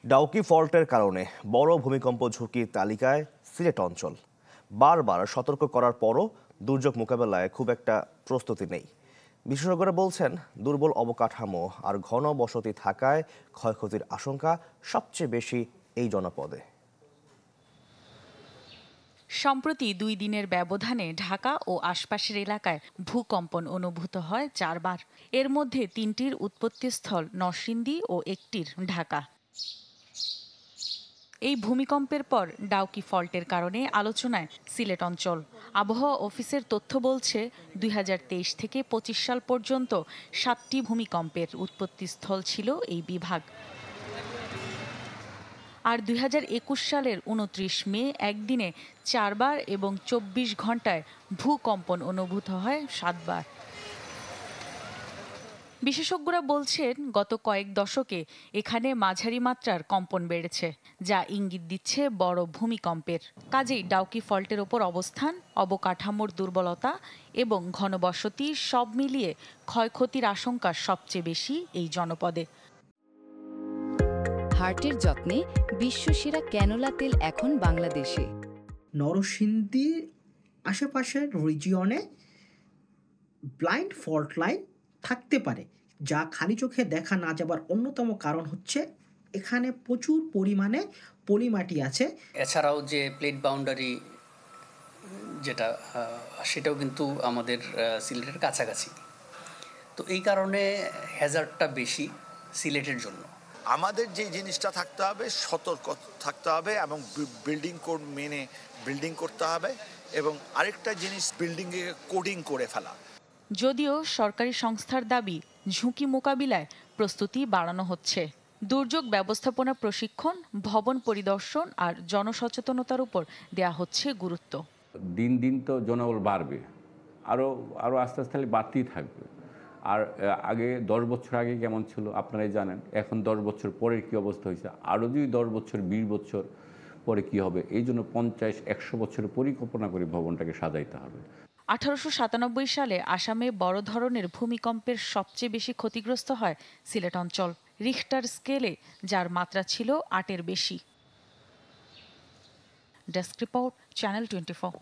ডাউকি ফল্টের কারণে বড় ভূমিকম্প ঝুঁকির তালিকায় সিলেট অঞ্চল। বারবার সতর্ক করার পরও দুর্যোগ মোকাবেলায় খুব একটা প্রস্তুতি নেই। বিশেষজ্ঞরা বলছেন, দুর্বল অবকাঠামো আর ঘন বসতি থাকায় ক্ষয়ক্ষতির আশঙ্কা সবচেয়ে বেশি এই জনপদে। সম্প্রতি 2 দিনের ব্যবধানে ঢাকা ও আশপাশের এলাকায় ভূকম্পন অনুভূত হয় 4 বার। এর মধ্যে 3টির উৎপত্তিস্থল নরসিংদী ও 1টির ঢাকা। এই ভূমিকম্পের পর ডাউকি ফল্টের কারণে আলোচনায় সিলেট অঞ্চল। আবহাওয়া অফিসের তথ্য বলছে 2023 থেকে 25 সাল পর্যন্ত 7টি ভূমিকম্পের উৎপত্তিস্থল ছিল এই বিভাগ। আর 2021 সালের 29 মে একদিনে 4 বার এবং 24 ঘন্টায় ভূকম্পন অনুভূত হয় 7 বার। বিশেষজ্ঞরা বলছেন, গত কয়েক দশকে এখানে মাঝারি মাত্রার কম্পন বেড়েছে, যা ইঙ্গিত দিচ্ছে বড় ভূমিকম্পের। কাজেই ডাউকি ফল্টের ওপর অবস্থান, অবকাঠামোর দুর্বলতা এবং ঘনবসতি সব মিলিয়ে ক্ষয়ক্ষতির আশঙ্কা সবচেয়ে বেশি এই জনপদে। হার্টের যত্নে বিশ্বসেরা ক্যানোলা তেল এখন বাংলাদেশে। নরসিংদীর আশেপাশের রিজিয়নে ব্লাইন্ড ফল্ট লাইন থাকতে পারে, যা খালি চোখে দেখা না যাবার অন্যতম কারণ হচ্ছে এখানে প্রচুর পরিমাণে পলিমাটি আছে। এছাড়াও যে প্লেট বাউন্ডারি যেটা সেটাও কিন্তু আমাদের সিলেটের কাছাকাছি, তো এই কারণে হ্যাজার্ডটা বেশি সিলেটের জন্য। আমাদের যে জিনিসটা থাকতে হবে, সতর্ক থাকতে হবে এবং বিল্ডিং কোড মেনে বিল্ডিং করতে হবে, এবং আরেকটা জিনিস বিল্ডিংয়ে কোডিং করে ফেলা। যদিও সরকারি সংস্থার দাবি, ঝুঁকি মোকাবিলায় প্রস্তুতি বাড়ানো হচ্ছে। দুর্যোগ ব্যবস্থাপনা প্রশিক্ষণ, ভবন পরিদর্শন আর জনসচেতনতার উপর দেয়া হচ্ছে গুরুত্ব। দিন দিন তো জনবল বাড়বে, আরও আস্তে আস্তে বাড়তেই থাকবে। আর আগে 10 বছর আগে কেমন ছিল আপনারাই জানেন, এখন 10 বছর পরে কী অবস্থা হয়েছে, আরও যদি 10 বছর 20 বছর পরে কী হবে। এই জন্য 50-100 বছরের পরিকল্পনা করে ভবনটাকে সাজাইতে হবে। 1897 সালে আসামে বড় ধরনের ভূমিকম্পের সবচেয়ে বেশি ক্ষতিগ্রস্ত হয় সিলেট অঞ্চল, রিখটার স্কেলে, যার মাত্রা ছিল 8-এর বেশি। Desk report, channel 24।